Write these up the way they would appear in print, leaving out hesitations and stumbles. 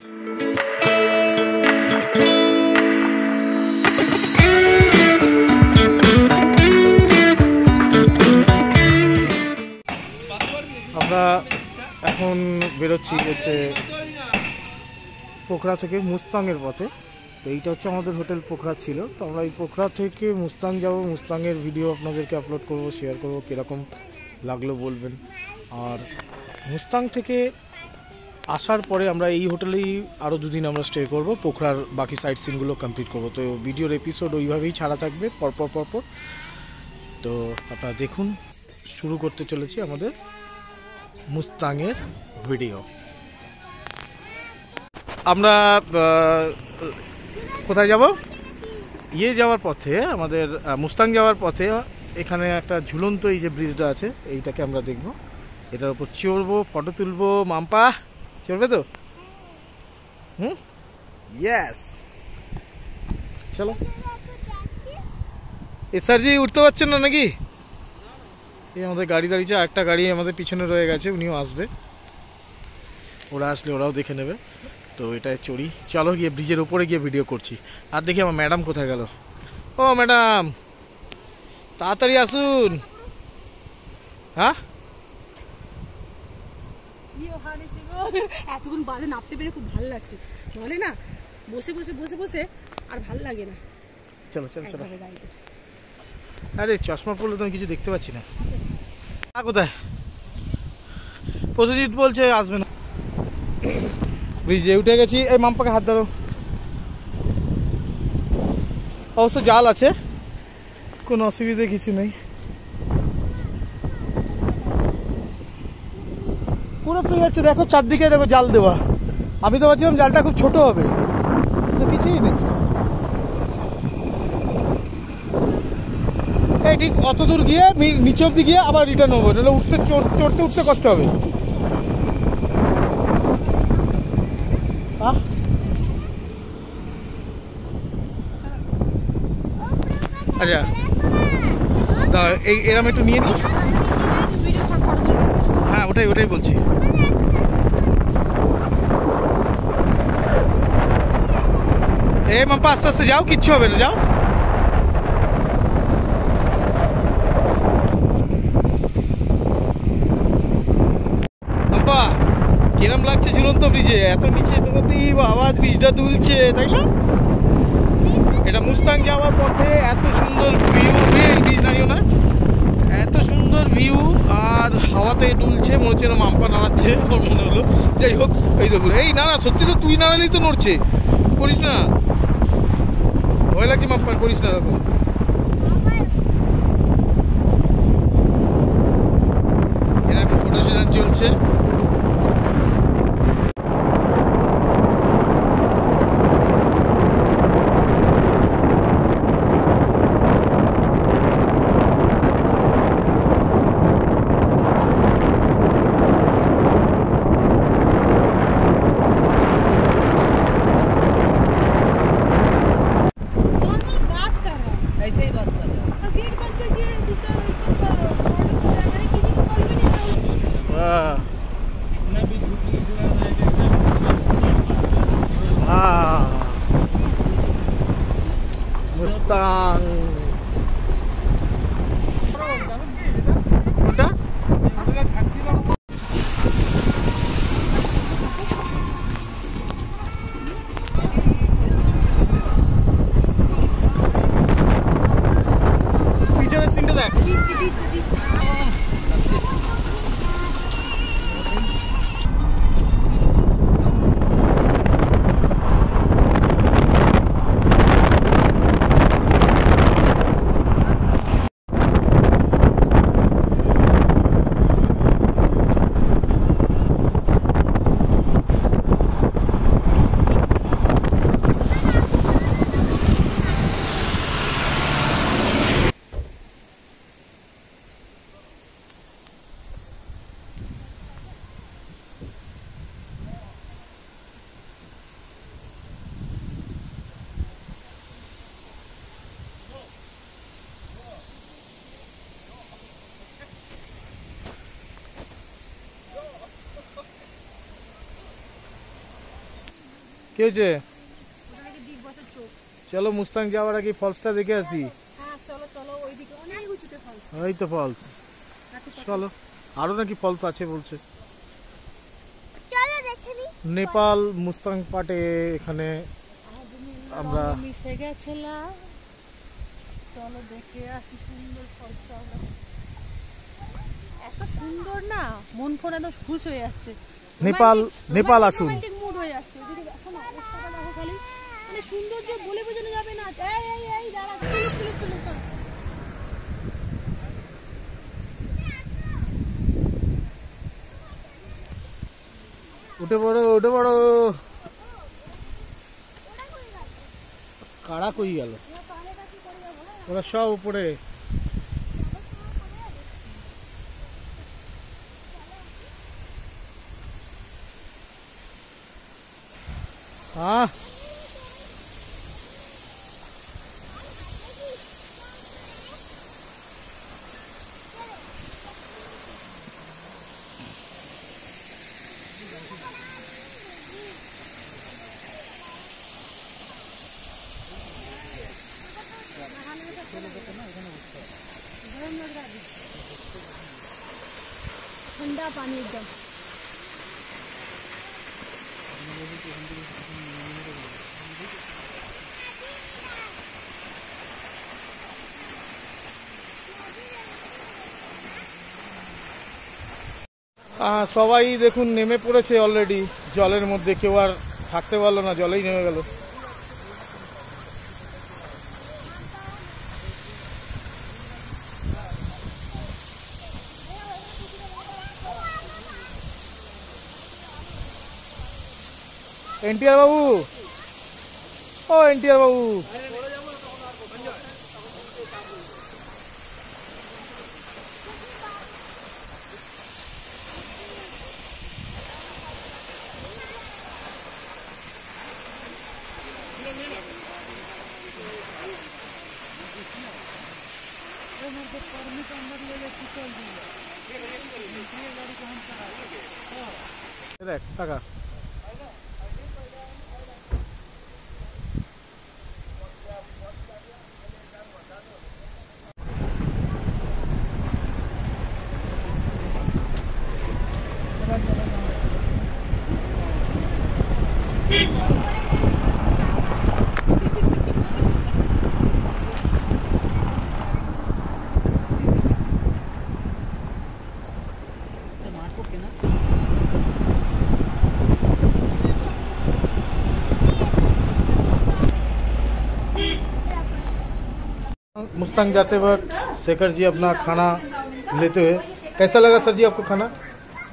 আমরা এখন বেরোচ্ছি হচ্ছে পোখরা থেকে মুস্তাংয়ের পথে। তো এইটা হচ্ছে আমাদের হোটেল পোখরা ছিল। তো আমরা এই পোখরা থেকে মুস্তাং যাব, মুস্তাংয়ের ভিডিও আপনাদেরকে আপলোড করব, শেয়ার করব, কীরকম লাগলো বলবেন। আর মুস্তাং থেকে আসার পরে আমরা এই হোটেলেই আরও দুদিন আমরা স্টে করব, পোখরার বাকি সাইট সিনগুলো কমপ্লিট করব। তো ভিডিওর এপিসোড ওইভাবেই ছাড়া থাকবে পরপর। তো আপনারা দেখুন, শুরু করতে চলেছি আমাদের মুস্তাংয়ের ভিডিও। আমরা কোথায় যাব? যাওয়ার পথে, আমাদের মুস্তাং যাওয়ার পথে এখানে একটা ঝুলন্ত এই যে ব্রিজটা আছে, এইটাকে আমরা দেখব। এটার উপর চড়বো, ফটো তুলবো। মাম্পা চড়বে তো? ইয়েস, চলো। স্যারজি উঠতে পারছেন না নাকি? এই আমাদের গাড়ি দাঁড়িয়েছে, একটা গাড়ি আমাদের পিছনে রয়ে গেছে, উনিও আসবে। ওরা আসলে ওরাও দেখে নেবে। তো এটাই চড়ি, চলো গিয়ে ব্রিজের উপরে গিয়ে ভিডিও করছি। আর দেখি আমার ম্যাডাম কোথায় গেল। ও ম্যাডাম, তাড়াতাড়ি আসুন। হ্যাঁ, এতক্ষণ বাদে নামতে পেরে খুব ভালো লাগছে। বলে না, বসে বসে আর ভাল লাগে না। চলো। আরে চশমা পড়লে তো আমি কিছু দেখতে পাচ্ছি না। কোথায়? প্রতিদিন বলছে আসবে না। ব্রিজে উঠে গেছি। এই মাম্পাকে হাত ধরো। অবশ্য জাল আছে, কোনো অসুবিধা কিছু নেই। পুরো পেয়ে যাচ্ছে, দেখো চারদিকে দেখো জাল দেওয়া। আমি তো ভাবছিলাম জালটা খুব ছোট হবে, তো কিছুই নেই। এই ঠিক অত দূর গিয়ে নিচে অব্দি গিয়ে আবার রিটার্ন হবো, নাহলে চড়তে কষ্ট হবে। আচ্ছা, এরম একটু নিয়ে নি। হ্যাঁ, ওটাই বলছি। এই মাম্পা আস্তে আস্তে যাও, কিচ্ছু হবে না, যাও। মাম্পা কিরম লাগছে ঝুলন্ত ব্রিজে? এত নিচে আওয়াজ, ব্রিজটা দুলছে, তাই না? এটা মুস্তাং যাওয়ার পথে এত সুন্দর ভিউ, ব্রিজ দাঁড়িয়েও না, এত সুন্দর ভিউ। আর হাওয়াতে দুলছে, মনে হচ্ছে মাম্পা নাড়াচ্ছে, আমার মনে হলো। যাই হোক, এই দেখো, এই না সত্যি তো, তুই নাড়ালেই তো নড়ছে। করিস না, ভয় লাগছে মাম্পা, করিস না এরকম। এরকম ফটো সেশন চলছে। কি হয়েছে? ওটা নাকি বিগ বসের চোখ। চলো মুস্তাং যাওয়ার আগে ফলসটা দেখে আসি। হ্যাঁ চলো চলো, ওইদিকে অনেক উঁচুতে ফলস। ওই তো ফলস, চলো। আরো নাকি ফলস আছে বলছে। চলো দেখে নি। নেপাল মুস্তাং পাটে এখানে আমরা মিশে গেছিলাম, চলো দেখে আসি সুন্দর ফলসটা। এত সুন্দর না, মন ফোন একদম খুশ হয়ে যাচ্ছে। নেপাল নেপাল আসুন। রোমান্টিক মুড হয়ে যাচ্ছে। ওদিকে দেখো না, অবস্থাটা দেখো খালি, মানে সৌন্দর্য বলে বোঝানো যাবে না। এই এই এই দাঁড়া, চলো। উঠে পড়ো উঠে পড়ো। কারা কই গেল? ওরা সব উপরে। हाँ ठंडा पानी एकदम। সবাই দেখুন নেমে পড়েছে অলরেডি জলের মধ্যে। কেউ আর থাকতে পারলো না, জলেই নেমে গেল। एनटीआर बाबू, ओ एनटीआर बाबू, টাকা मुस्तांग जाते वक्त शेखर जी अपना खाना लेते हुए, कैसा लगा सर जी आपको खाना?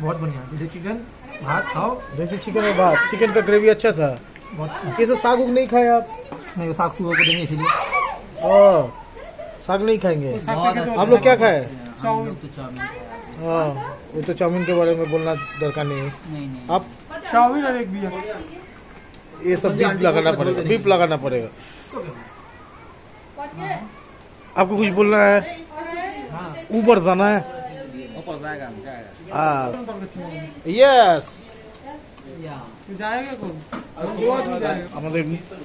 बहुत बढ़िया। जैसे चिकन भात खाओ, जैसे चिकन और भात, चिकन का ग्रेवी अच्छा था। बहुत ये सब साग उग नहीं खाए आप? नहीं, साग सुबह को देंगे इसीलिए। ओ, साग नहीं खाएंगे आप लोग? क्या खाए? हाँ, वो तो चाउमीन के बारे में बोलना दरकार नहीं है। आप चाउमीन और एक बियर। ये सब बीप लगाना पड़ेगा, बीप लगाना पड़ेगा। आपको कुछ बोलना है? ऊपर जाना है? यस, আমাদের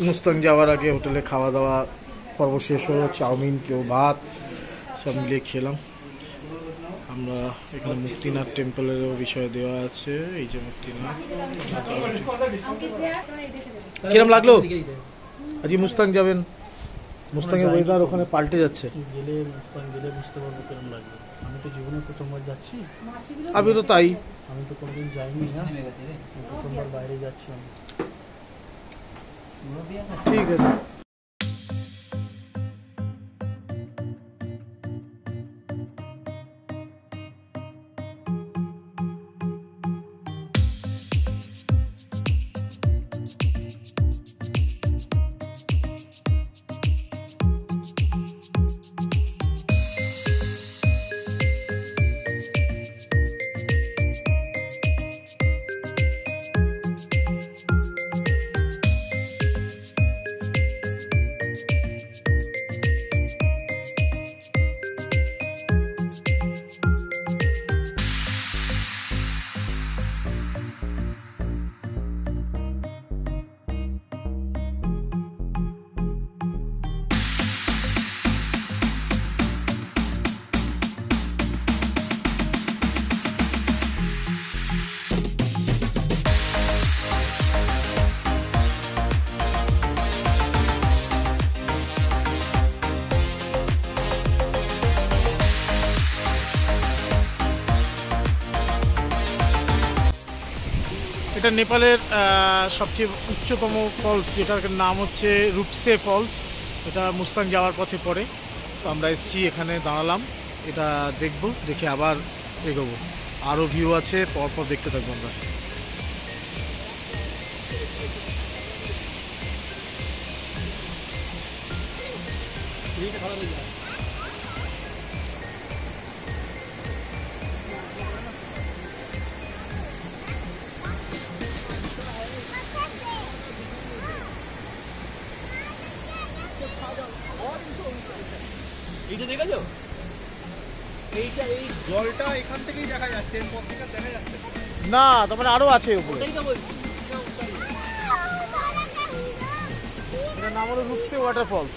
মুস্তাং যাওয়ার আগে হোটেলে খাওয়া দাওয়া পর্ব শেষ হলো। চাউমিন, কেউ ভাত, সব মিলিয়ে খেলাম আমরা। এখানে মুক্তিনাথ টেম্পলেরও বিষয় দেওয়া আছে। এই যে মুক্তিনাথ, কিরম লাগলো? আজকে মুস্তাং যাবেন, মুস্তাংয়ের ওয়েদার ওখানে পাল্টে যাচ্ছে। গেলে মুস্তাং গেলে বুঝতে পারবো কেমন লাগবে। আমি তো জীবনে প্রথমবার যাচ্ছি। আমি তো তাই, আমি তো কোনোদিন যাইনি না, প্রথমবার বাইরে যাচ্ছি আমি। ঠিক আছে। এটা নেপালের সবচেয়ে উচ্চতম ফলস, যেটার নাম হচ্ছে রূপসে ফলস। এটা মুস্তাং যাওয়ার পথে পড়ে। তো আমরা এসেছি, এখানে দাঁড়ালাম, এটা দেখব, দেখে আবার এগোবো। আরও ভিউ আছে, পরপর দেখতে থাকবো আমরা। এইটা দেখেছো? এইটা এই জলটা এখান থেকেই দেখা যাচ্ছে, এরপর থেকে দেখা যাচ্ছে না, তার মানে আরও আছে উপরে। এইটা বলছি এটার নাম হলো রূপসে ওয়াটারফলস।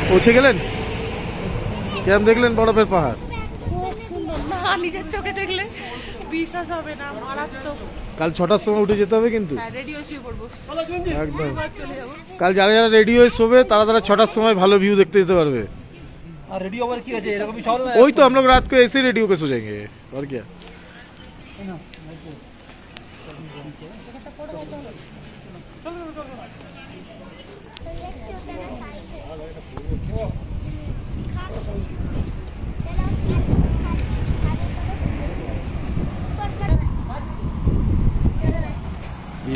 পৌঁছে গেলেন? কেমন দেখলেন বরফের পাহাড়? খুব সুন্দর না, নিজের চোখে দেখলে বিশ্বাস হবে না, মারাত্মক। কাল 6টার সময় উঠে যেতে হবে কিন্তু রেডি হয়ে শুয়ে পড়বো, একদম। চলে যাবো। কাল যারা যারা রেডি হয়ে শোবে তারা 6টার সময় ভালো ভিউ দেখতে যেতে পারবে। আর রেডি হওয়ার কি আছে, এরকমই চল না। वही तो हम लोग रात को ऐसे ही रेडी होकर सो जाएंगे और क्या।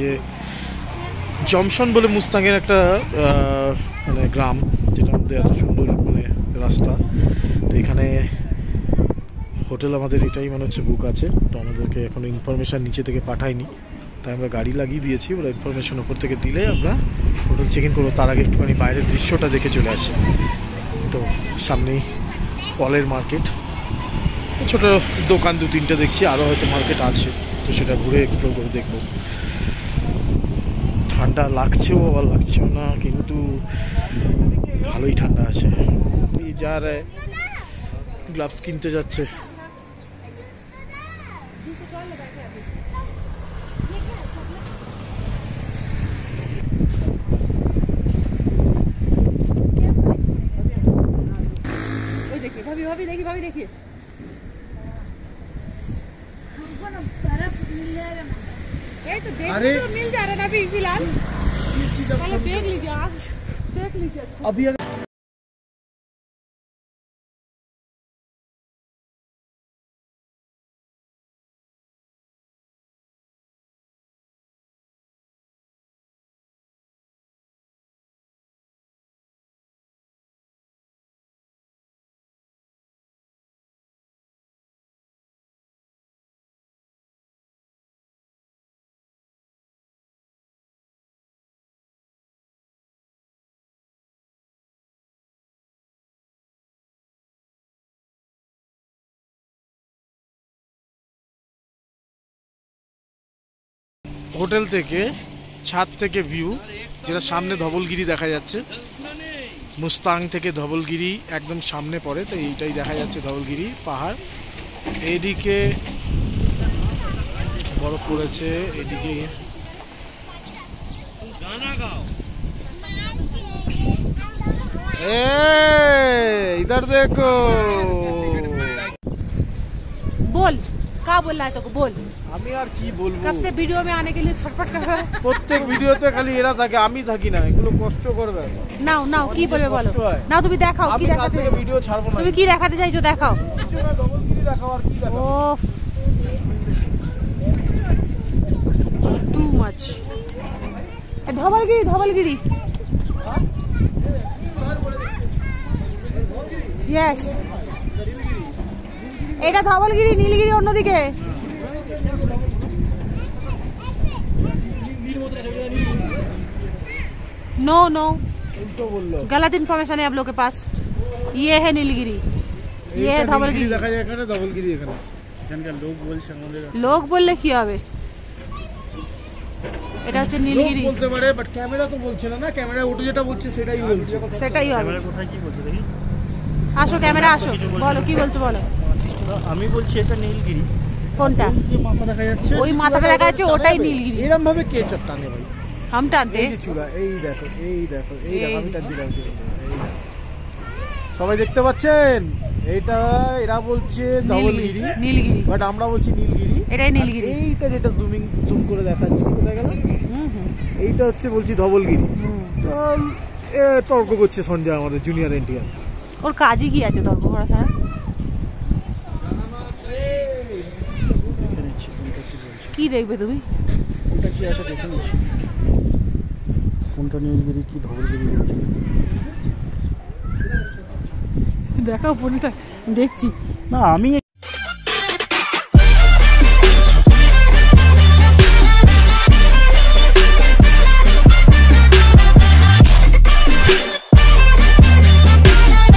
ये জমশন বলে মুস্তাংয়ের একটা মানে গ্রাম, যেটার মধ্যে এত সুন্দর মানে রাস্তা। তো এখানে হোটেল আমাদের এটাই মনে হচ্ছে বুক আছে, তো আমাদেরকে এখনো ইনফরমেশান নিচে থেকে পাঠায়নি, তাই আমরা গাড়ি লাগিয়ে দিয়েছি। ওরা ইনফরমেশান ওপর থেকে দিলে আমরা হোটেল চেক ইন করবো। তার আগে একটুখানি বাইরের দৃশ্যটা দেখে চলে আসি। তো সামনেই ফলের মার্কেট, ছোট দোকান 2-3টে দেখছি, আরও হয়তো মার্কেট আছে, তো সেটা ঘুরে এক্সপ্লোর করে দেখবো। ঠান্ডা লাগছেও আবার লাগছেও না, কিন্তু ভালোই ঠান্ডা আছে। যা রে গ্লাভস কিনতে যাচ্ছে। भाभी भाभी देखिए, भाभी देखिए, तो मिल जा रहा है ना अभी फिलहाल। देख लीजिए आप, देख लीजिए अभी হোটেল থেকে ছাদ থেকে ভিউ, যেটা সামনে ধবলগিরি দেখা যাচ্ছে। মুস্তাং থেকে ধবলগিরি একদম সামনে পড়ে, তো এইটাই দেখা যাচ্ছে ধবলগিরি পাহাড়। এইদিকে বরফ পড়েছে, এদিকে इधर देखो। बोल क्या बोल रहा है तो बोल। আমি আর কি বলবো, कब से वीडियो में आने के लिए छटपट कर रहा है। প্রত্যেক ভিডিওতে খালি এরা থাকে, আমি থাকি না। এগুলো কষ্ট করবে। নাও নাও কি বলবে বলো, নাও তুমি দেখাও কি দেখাতে। ভিডিও ছাড়বো না। তুমি কি দেখাতে চাইছো দেখাও। ধবলগিরি দেখাও আর কি দেখাও। ওফ too much. Dhabalgiri Dhabalgiri yes, এটা ধবলগিরি, নীলগিরি অন্যদিকে। नो नो गलत इन्फॉर्मेशन है आप लोग के पास। ये है नीलगिरी, ये है धवलगिरी। দেখা যায় এখানে ধবলগিরি, এখানে এখানকার লোক বলছে আমাদের। লোক বললে কি হবে, এটা হচ্ছে নীলগিরি বলতে পারে, বাট ক্যামেরা তো বলছে না। ক্যামেরা ওটা যেটা বলছে সেটাই বলছে, সেটাই হবে। ক্যামেরা কোথায় কি বলছে দেখি। আসো ক্যামেরা আসো, বলো কি বলছো বলো। আমি বলছি এটা নীলগিরি। কোনটা? যে মাথা দেখা যাচ্ছে, ওই মাথাটা দেখা যাচ্ছে ওটাই নীলগিরি। এরকম ভাবে কে টানে ভাই? हम টানতে। এই যে চূড়া, এই দেখো, এই দেখো, এই দেখো, আমি টান দিলাম। সবাই দেখতে পাচ্ছেন? এইটা এরা বলছে ধবলগিরি, নীলগিরি, বাট আমরা বলছি নীলগিরি। এটাই নীলগিরি। এইটা যেটা জুম করে দেখাচ্ছি, কোথায় গেল? এইটা হচ্ছে বলছি ধবলগিরি। তো তর্ক করছে সঞ্জয়, আমাদের জুনিয়র এনটিআর। ওর কাজই কি আছে তর্ক করা ছাড়া? কি দেখবে তুমি? কোনটা কি আছে দেখে নিচ্ছি, কোনটা নীলগিরি কি ধবলগিরি বলছে। দেখাও ফোনটা, দেখছি না আমি